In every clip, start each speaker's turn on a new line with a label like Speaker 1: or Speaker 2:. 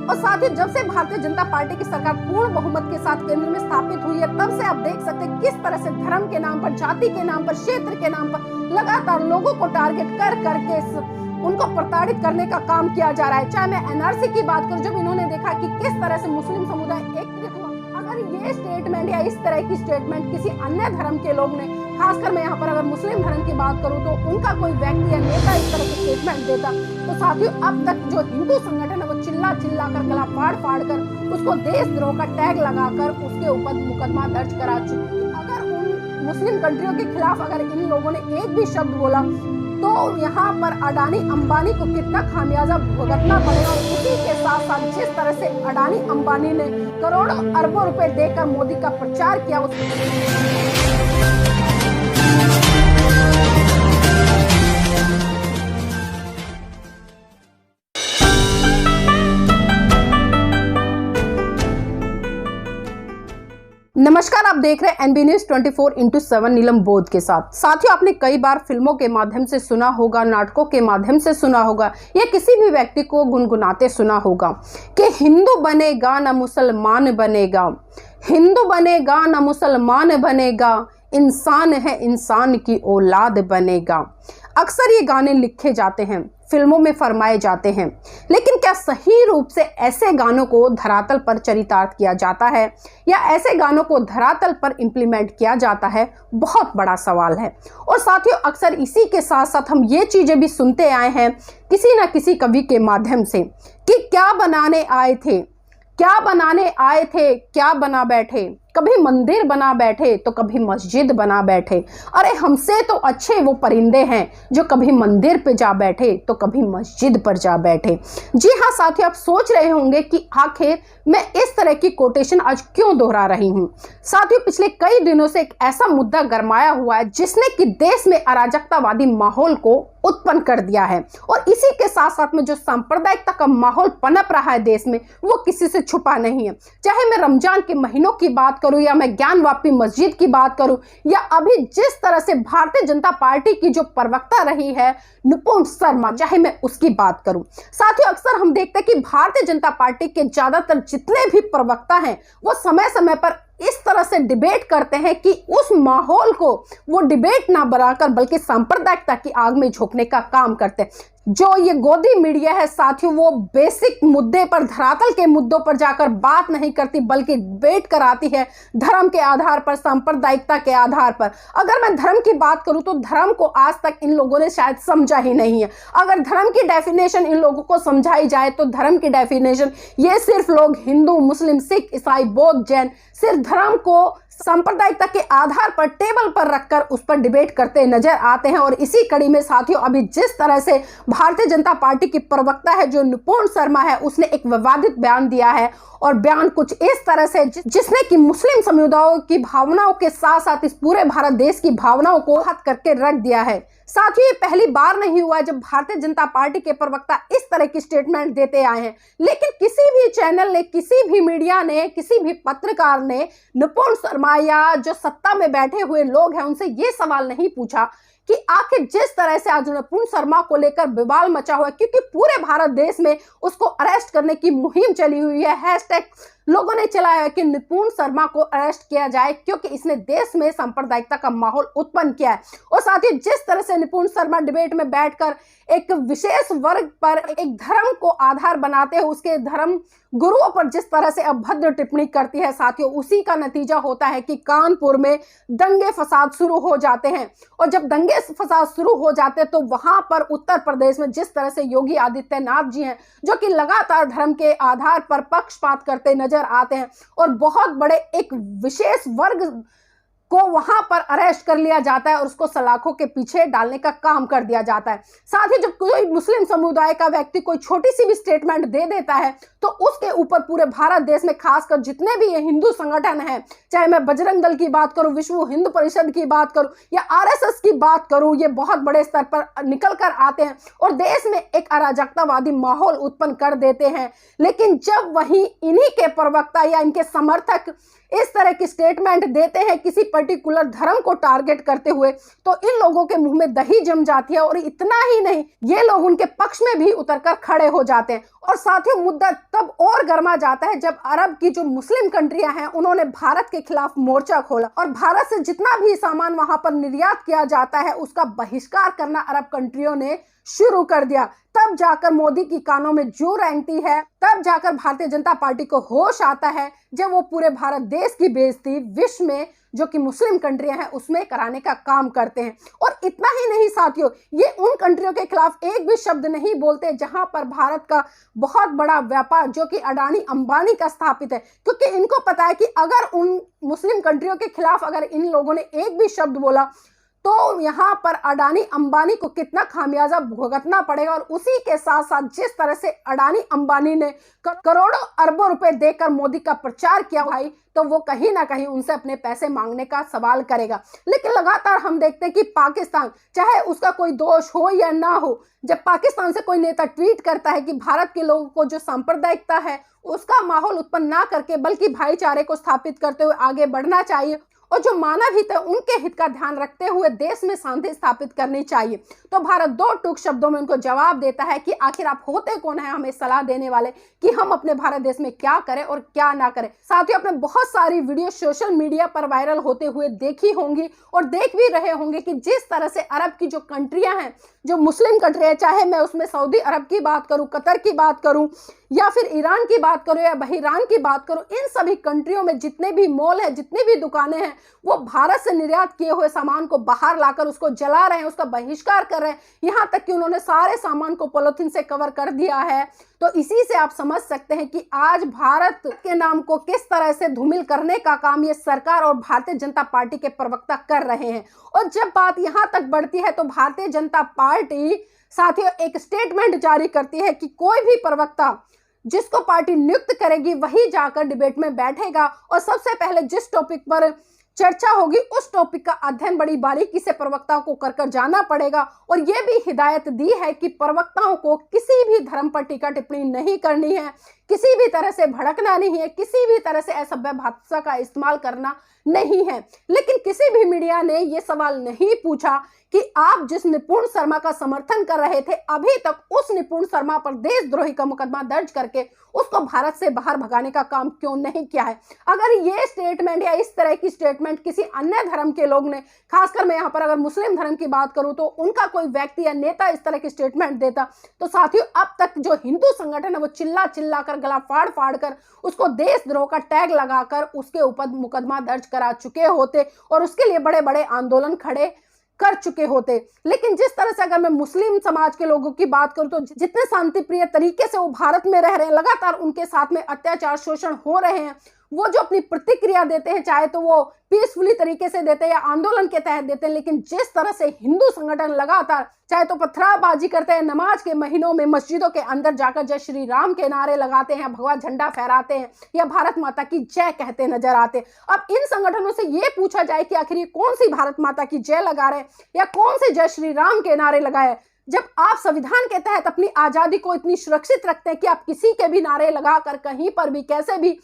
Speaker 1: और साथ ही जब से भारतीय जनता पार्टी की सरकार पूर्ण बहुमत के साथ केंद्र में स्थापित हुई है, तब से आप देख सकते हैं किस तरह से धर्म के नाम पर, जाति के नाम पर, क्षेत्र के नाम पर लगातार लोगों को टारगेट कर करके उनको प्रताड़ित करने का काम किया जा रहा है। चाहे मैं एनआरसी की बात करूं, जब इन्होंने देखा कि किस तरह से मुस्लिम समुदाय एकत्रित हुआ, अगर ये स्टेटमेंट या इस तरह की स्टेटमेंट किसी अन्य धर्म के लोग ने, खासकर मैं यहाँ पर अगर मुस्लिम धर्म की बात करूं, तो उनका कोई व्यक्ति या नेता इस तरह की स्टेटमेंट देता तो साथियों अब तक जो हिंदू संगठन है वो चिल्ला चिल्ला कर, गला फाड़ फाड़ कर उसको देशद्रोह का टैग लगाकर उसके ऊपर मुकदमा दर्ज करा चुकी। अगर उन मुस्लिम कंट्रियों के खिलाफ अगर इन लोगों ने एक भी शब्द बोला तो यहाँ पर अडानी अंबानी को कितना खामियाजा भुगतना पड़ेगा। और उसी के साथ साथ जिस तरह से अडानी अंबानी ने करोड़ों अरबों रुपए देकर मोदी का प्रचार किया, नमस्कार, आप देख रहे हैं एनबी न्यूज 24/7 नीलम बोध के साथ। साथियों, आपने कई बार फिल्मों के माध्यम से सुना होगा, नाटकों के माध्यम से सुना होगा या किसी भी व्यक्ति को गुनगुनाते सुना होगा कि हिंदू बनेगा ना मुसलमान बनेगा, हिंदू बनेगा ना मुसलमान बनेगा, इंसान है इंसान की औलाद बनेगा। अक्सर ये गाने लिखे जाते हैं, फिल्मों में फरमाए जाते हैं, लेकिन क्या सही रूप से ऐसे गानों को धरातल पर चरितार्थ किया जाता है या ऐसे गानों को धरातल पर इम्प्लीमेंट किया जाता है? बहुत बड़ा सवाल है। और साथियों, अक्सर इसी के साथ साथ हम ये चीजें भी सुनते आए हैं किसी ना किसी कवि के माध्यम से कि क्या बनाने आए थे, क्या बनाने आए थे, क्या बना बैठे, कभी मंदिर बना बैठे तो कभी मस्जिद बना बैठे। अरे हमसे तो अच्छे वो परिंदे हैं जो कभी मंदिर पे जा बैठे तो कभी मस्जिद पर जा बैठे। जी हाँ साथियों, आप सोच रहे होंगे कि आखिर मैं इस तरह की कोटेशन आज क्यों दोहरा रही हूँ। साथियों, पिछले कई दिनों से एक ऐसा मुद्दा गरमाया हुआ है जिसने कि देश में अराजकतावादी माहौल को उत्पन्न कर दिया है, और इसी के साथ साथ में जो सांप्रदायिकता का माहौल पनप रहा है देश में, वो किसी से छुपा नहीं है। चाहे मैं रमजान के महीनों की बात करूं या मैं ज्ञानवापी मस्जिद की बात करूं या अभी जिस तरह से भारतीय जनता पार्टी की जो प्रवक्ता रही है निपुण शर्मा, चाहे मैं उसकी बात करूं। साथियों, अक्सर हम देखते हैं कि भारतीय जनता पार्टी के ज्यादातर जितने भी प्रवक्ता हैं वो समय समय पर इस तरह से डिबेट करते हैं कि उस माहौल को वो डिबेट ना बनाकर बल्कि सांप्रदायिकता की आग में झोंकने का काम करते हैं। जो ये गोदी मीडिया है साथियों, वो बेसिक मुद्दे पर, धरातल के मुद्दों पर जाकर बात नहीं करती बल्कि डिबेट कराती है धर्म के आधार पर, सांप्रदायिकता के आधार पर। अगर मैं धर्म की बात करूं तो धर्म को आज तक इन लोगों ने शायद समझा ही नहीं है। अगर धर्म की डेफिनेशन इन लोगों को समझाई जाए तो धर्म की डेफिनेशन ये सिर्फ लोग हिंदू, मुस्लिम, सिख, ईसाई, बौद्ध, जैन सिर्फ धर्म को सांप्रदायिकता के आधार पर टेबल पर रखकर उस पर डिबेट करते नजर आते हैं। और इसी कड़ी में साथियों, अभी जिस तरह से भारतीय जनता पार्टी की प्रवक्ता है जो निपुण शर्मा है, उसने एक विवादित बयान दिया है, और बयान कुछ इस तरह से जिसने कि मुस्लिम समुदायों की भावनाओं के साथ साथ इस पूरे भारत देश की भावनाओं को हद करके रख दिया है। साथियों, ये पहली बार नहीं हुआ जब भारतीय जनता पार्टी के प्रवक्ता इस तरह की स्टेटमेंट देते आए हैं, लेकिन किसी भी चैनल ने, किसी भी मीडिया ने, किसी भी पत्रकार ने निपुण शर्मा या जो सत्ता में बैठे हुए लोग हैं उनसे ये सवाल नहीं पूछा कि आखिर जिस तरह से आज निपुण शर्मा को लेकर विवाद मचा हुआ है, क्योंकि पूरे भारत देश में उसको अरेस्ट करने की मुहिम चली हुई है, हैशटैग लोगों ने चलाया है कि निपुण शर्मा को अरेस्ट किया जाए क्योंकि इसने देश में सांप्रदायिकता का माहौल उत्पन्न किया है। और साथ ही जिस तरह से निपुण शर्मा डिबेट में बैठकर एक विशेष वर्ग पर, एक धर्म को आधार बनाते हुए उसके धर्म गुरुओं पर जिस तरह से अभद्र टिप्पणी करती है साथियों, उसी का नतीजा होता है कि कानपुर में दंगे फसाद शुरू हो जाते हैं। और जब दंगे फसाद शुरू हो जाते हैं तो वहां पर उत्तर प्रदेश में जिस तरह से योगी आदित्यनाथ जी हैं जो कि लगातार धर्म के आधार पर पक्षपात करते नजर आते हैं और बहुत बड़े एक विशेष वर्ग को वहां पर अरेस्ट कर लिया जाता है और उसको सलाखों के पीछे डालने का काम कर दिया जाता है। साथ ही जब कोई मुस्लिम समुदाय का व्यक्ति कोई छोटी सी भी स्टेटमेंट दे देता है तो उसके ऊपर पूरे भारत देश में खासकर जितने भी ये हिंदू संगठन हैं, चाहे मैं बजरंग दल की बात करूं, विश्व हिंदू परिषद की बात करूं या आरएसएस की बात करूं, ये बहुत बड़े स्तर पर निकल कर आते हैं और देश में एक अराजकतावादी माहौल उत्पन्न कर देते हैं। लेकिन जब वहीं इन्हीं के प्रवक्ता या इनके समर्थक इस तरह की स्टेटमेंट देते हैं किसी पर्टिकुलर धर्म को टारगेट करते हुए, तो इन लोगों के मुंह में दही जम जाती है। और इतना ही नहीं, ये लोग उनके पक्ष में भी उतरकर खड़े हो जाते हैं। और साथियों, मुद्दा तब और गर्मा जाता है जब अरब की जो मुस्लिम कंट्रियां हैं उन्होंने भारत के खिलाफ मोर्चा खोला और भारत से जितना भी सामान वहां पर निर्यात किया जाता है उसका बहिष्कार करना अरब कंट्रियों ने शुरू कर दिया। तब जाकर मोदी की कानों में जू रेंगती है, तब जाकर भारतीय जनता पार्टी को होश आता है जब वो पूरे भारत देश की बेइज्जती विश्व में जो कि मुस्लिम कंट्रियां हैं उसमें कराने का काम करते हैं। और इतना ही नहीं साथियों, ये उन कंट्रियों के खिलाफ एक भी शब्द नहीं बोलते जहां पर भारत का बहुत बड़ा व्यापार जो कि अडानी अंबानी का स्थापित है, क्योंकि इनको पता है कि अगर उन मुस्लिम कंट्रियों के खिलाफ अगर इन लोगों ने एक भी शब्द बोला तो यहाँ पर अडानी अंबानी को कितना खामियाजा भुगतना पड़ेगा। और उसी के साथ साथ जिस तरह से अडानी अंबानी ने करोड़ों अरबों रुपए देकर मोदी का प्रचार किया भाई, तो वो कहीं ना कहीं उनसे अपने पैसे मांगने का सवाल करेगा। लेकिन लगातार हम देखते हैं कि पाकिस्तान, चाहे उसका कोई दोष हो या ना हो, जब पाकिस्तान से कोई नेता ट्वीट करता है कि भारत के लोगों को जो सांप्रदायिकता है उसका माहौल उत्पन्न ना करके बल्कि भाईचारे को स्थापित करते हुए आगे बढ़ना चाहिए और जो मानव हित है उनके हित का ध्यान रखते हुए देश में शांति स्थापित करनी चाहिए, तो भारत दो टूक शब्दों में उनको जवाब देता है कि आखिर आप होते कौन है हमें सलाह देने वाले कि हम अपने भारत देश में क्या करें और क्या ना करें। साथियों, आपने बहुत सारी वीडियो सोशल मीडिया पर वायरल होते हुए देखी होंगी और देख भी रहे होंगे कि जिस तरह से अरब की जो कंट्रियां हैं, जो मुस्लिम कंट्रियां, चाहे मैं उसमें सऊदी अरब की बात करूं, कतर की बात करूं या फिर ईरान की बात करूं या बहरीन की बात करूं, इन सभी कंट्रियों में जितने भी मॉल हैं, जितनी भी दुकानें हैं, वो भारत से निर्यात किए हुए सामान को बाहर लाकर उसको जला रहे हैं, उसका बहिष्कार कर रहे हैं। यहां तक कि उन्होंने सारे सामान को पॉलिथीन से कवर कर दिया है। तो इसी से आप समझ सकते हैं कि आज भारत के नाम को किस तरह से धूमिल करने का काम ये सरकार और भारतीय जनता पार्टी के प्रवक्ता कर रहे हैं। और जब बात यहां तक बढ़ती है तो भारतीय जनता पार्टी साथियों एक स्टेटमेंट जारी करती है कि कोई भी प्रवक्ता जिसको पार्टी नियुक्त करेगी वही जाकर डिबेट में बैठेगा और सबसे पहले जिस टॉपिक पर चर्चा होगी उस टॉपिक का अध्ययन बड़ी बारीकी से प्रवक्ताओं को कर जाना पड़ेगा। और यह भी हिदायत दी है कि प्रवक्ताओं को किसी भी धर्म पर टीका टिप्पणी नहीं करनी है, किसी भी तरह से भड़कना नहीं है, किसी भी तरह से असभ्य भाषा का इस्तेमाल करना नहीं है। लेकिन किसी भी मीडिया ने यह सवाल नहीं पूछा कि आप जिस निपुण शर्मा का समर्थन कर रहे थे अभी तक उस निपुण शर्मा पर देशद्रोही का मुकदमा दर्ज करके उसको भारत से बाहर भगाने का काम क्यों नहीं किया है। अगर ये स्टेटमेंट या इस तरह की स्टेटमेंट किसी अन्य धर्म के लोग ने, खासकर मैं यहाँ पर अगर मुस्लिम धर्म की बात करूं तो उनका कोई व्यक्ति या नेता इस तरह की स्टेटमेंट देता तो साथियों अब तक जो हिंदू संगठन है वो चिल्ला चिल्ला कर गला फाड़ फाड़ कर उसको देशद्रोह का टैग लगाकर उसके ऊपर मुकदमा दर्ज करा चुके होते और उसके लिए बड़े बड़े आंदोलन खड़े कर चुके होते। लेकिन जिस तरह से अगर मैं मुस्लिम समाज के लोगों की बात करूं तो जितने शांति प्रिय तरीके से वो भारत में रह रहे हैं, लगातार उनके साथ में अत्याचार शोषण हो रहे हैं, वो जो अपनी प्रतिक्रिया देते हैं चाहे तो वो पीसफुली तरीके से देते हैं या आंदोलन के तहत देते हैं, लेकिन जिस तरह से हिंदू संगठन लगातार चाहे तो पथराबाजी करते हैं, नमाज के महीनों में मस्जिदों के अंदर जाकर जय श्री राम के नारे लगाते हैं, भगवा झंडा फहराते हैं या भारत माता की जय कहते नजर आते हैं। अब इन संगठनों से ये पूछा जाए कि आखिर ये कौन सी भारत माता की जय लगा रहे हैं या कौन से जय श्री राम के नारे लगाए, जब आप संविधान के तहत अपनी आजादी को इतनी सुरक्षित रखते हैं कि आप किसी के भी नारे लगाकर कहीं पर भी कैसे भी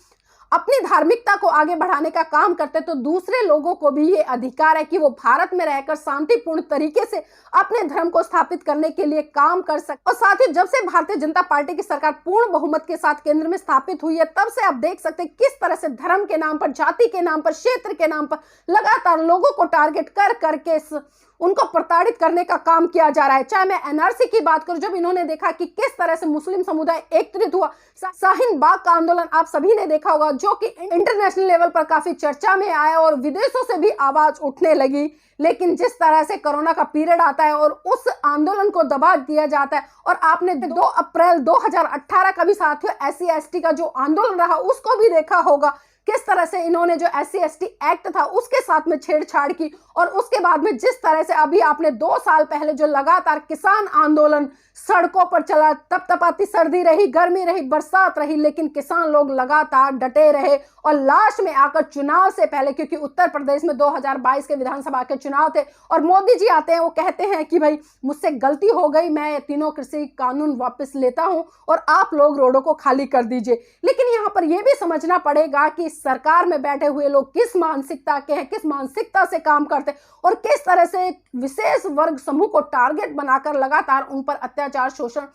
Speaker 1: अपनी धार्मिकता को आगे बढ़ाने का काम करते, तो दूसरे लोगों को भी ये अधिकार है कि वो भारत में रहकर शांतिपूर्ण तरीके से अपने धर्म को स्थापित करने के लिए काम कर सकते। और साथ ही जब से भारतीय जनता पार्टी की सरकार पूर्ण बहुमत के साथ केंद्र में स्थापित हुई है तब से आप देख सकते हैं किस तरह से धर्म के नाम पर, जाति के नाम पर, क्षेत्र के नाम पर लगातार लोगों को टारगेट कर करके उनको प्रताड़ित करने का काम किया जा रहा है। चाहे मैं एनआरसी की बात करूं, जब इन्होंने देखा कि किस तरह से मुस्लिम समुदाय एकत्रित हुआ, शाहीन बाग का आंदोलन आप सभी ने देखा होगा जो कि इंटरनेशनल लेवल पर काफी चर्चा में आया और विदेशों से भी आवाज उठने लगी। लेकिन जिस तरह से कोरोना का पीरियड आता है और उस आंदोलन को दबा दिया जाता है, और आपने 2 अप्रैल 2018 का भी साथियों SC/ST का जो आंदोलन रहा उसको भी देखा होगा, किस तरह से इन्होंने जो SC/ST एक्ट था उसके साथ में छेड़छाड़ की। और उसके बाद में जिस तरह से अभी आपने 2 साल पहले जो लगातार किसान आंदोलन सड़कों पर चला, तपतपाती सर्दी रही, गर्मी रही, बरसात रही, लेकिन किसान लोग लगातार डटे रहे और लास्ट में आकर चुनाव से पहले, क्योंकि उत्तर प्रदेश में 2022 के विधानसभा के चुनाव थे और मोदी जी आते हैं, वो कहते हैं कि भाई मुझसे गलती हो गई, मैं तीनों कृषि कानून वापस लेता हूं और आप लोग रोडों को खाली कर दीजिए। लेकिन यहाँ पर यह भी समझना पड़ेगा कि सरकार में बैठे हुए लोग किस मानसिकता के हैं, किस मानसिकता से काम करते हैं और किस तरह से विशेष वर्ग समूह को टारगेट बनाकर लगातार उन पर अत्याचार शोषण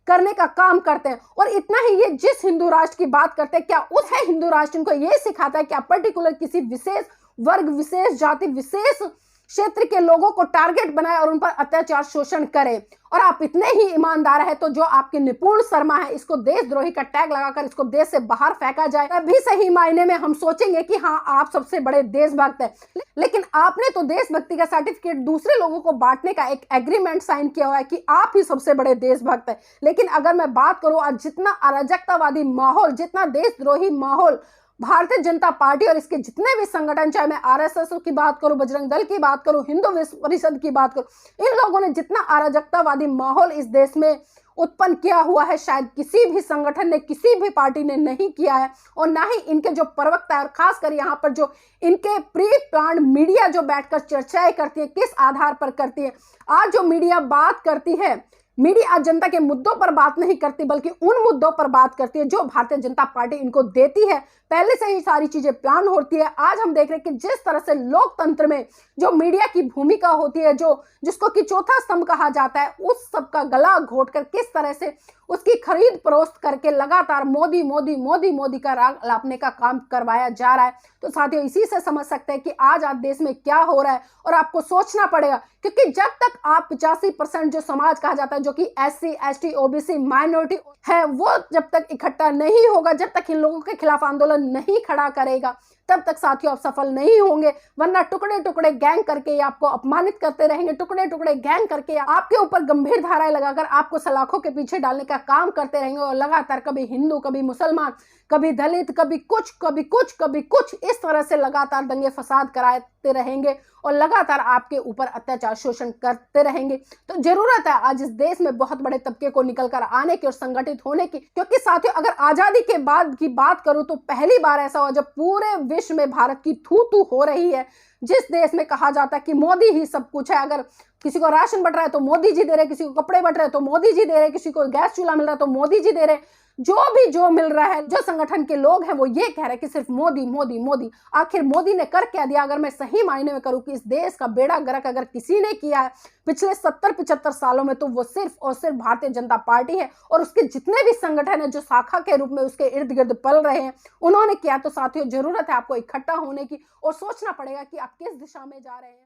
Speaker 1: करने का काम करते हैं। और इतना ही, ये जिस हिंदू राष्ट्र की बात करते हैं, क्या उस है हिंदू राष्ट्र इनको ये सिखाता है कि आप पर्टिकुलर किसी विशेष वर्ग, विशेष जाति, विशेष क्षेत्र के लोगों को टारगेट बनाए और उन पर अत्याचार, शोषण करे? और आप इतने ही ईमानदार है तो जो आपके निपुण शर्मा है, इसको देशद्रोही का टैग लगाकर इसको देश से बाहर फेंका जाए, तभी सही मायने में हम सोचेंगे कि हाँ, आप सबसे बड़े देशभक्त हैं। लेकिन आपने तो देशभक्ति का सर्टिफिकेट दूसरे लोगों को बांटने का एक एग्रीमेंट साइन किया हुआ है कि आप ही सबसे बड़े देशभक्त हैं। लेकिन अगर मैं बात करूं, आज जितना अराजकतावादी माहौल, जितना देशद्रोही माहौल भारतीय जनता पार्टी और इसके जितने भी संगठन, चाहे मैं आरएसएस की बात करूं, बजरंग दल की बात करूं, हिंदू विश्व परिषद की बात करूं, इन लोगों ने जितना अराजकतावादी माहौल इस देश में उत्पन्न किया हुआ है, शायद किसी भी संगठन ने, किसी भी पार्टी ने नहीं किया है। और ना ही इनके जो प्रवक्ता है, और खासकर यहाँ पर जो इनके प्री प्लान मीडिया जो बैठकर चर्चाएं करती है, किस आधार पर करती है? आज जो मीडिया बात करती है, मीडिया आज जनता के मुद्दों पर बात नहीं करती, बल्कि उन मुद्दों पर बात करती है जो भारतीय जनता पार्टी इनको देती है। पहले से ही सारी चीजें प्लान होती है। आज हम देख रहे हैं कि जिस तरह से लोकतंत्र में जो मीडिया की भूमिका होती है, जो जिसको कि चौथा स्तंभ कहा जाता है, उस सब का गला घोटकर किस तरह से उसकी खरीद फरोख्त करके लगातार मोदी मोदी मोदी मोदी का राग लापने का काम करवाया जा रहा है। तो साथियों, इसी से समझ सकते हैं कि आज देश में क्या हो रहा है। और आपको सोचना पड़ेगा, क्योंकि जब तक आप 85% जो समाज कहा जाता है, जो कि SC ST OBC माइनॉरिटी है, वो जब तक इकट्ठा नहीं होगा, जब तक इन लोगों के खिलाफ आंदोलन नहीं खड़ा करेगा, तब तक साथियों आप सफल नहीं होंगे। वरना टुकड़े टुकड़े गैंग करके आपको अपमानित करते रहेंगे, टुकड़े टुकड़े गैंग करके आपके ऊपर गंभीर धाराएं लगाकर आपको सलाखों के पीछे डालने का काम करते रहेंगे। और लगातार कभी हिंदू, कभी मुसलमान, कभी दलित, कभी कुछ, कभी कुछ, कभी कुछ, इस तरह से लगातार दंगे फसाद कराते रहेंगे और लगातार आपके ऊपर अत्याचार, शोषण करते रहेंगे। तो जरूरत है आज इस देश में बहुत बड़े तबके को निकल कर आने की और संगठित होने की। क्योंकि साथियों, अगर आजादी के बाद की बात करूं तो पहली बार ऐसा हुआ जब पूरे विश्व में भारत की थू थू हो रही है। जिस देश में कहा जाता है कि मोदी ही सब कुछ है, अगर किसी को राशन बट रहा है तो मोदी जी दे रहे, किसी को कपड़े बट रहे तो मोदी जी दे रहे, किसी को गैस चूल्हा मिल रहा है तो मोदी जी दे रहे, जो मिल रहा है, जो संगठन के लोग हैं वो ये कह रहे हैं कि सिर्फ मोदी मोदी मोदी। आखिर मोदी ने कर क्या दिया? अगर मैं सही मायने में करूं कि इस देश का बेड़ा गर्क अगर किसी ने किया है पिछले 70-75 सालों में, तो वो सिर्फ और सिर्फ भारतीय जनता पार्टी है। और उसके जितने भी संगठन है जो शाखा के रूप में उसके इर्द गिर्द पल रहे हैं, उन्होंने किया। तो साथियों, जरूरत है आपको इकट्ठा होने की और सोचना पड़ेगा कि आप किस दिशा में जा रहे हैं।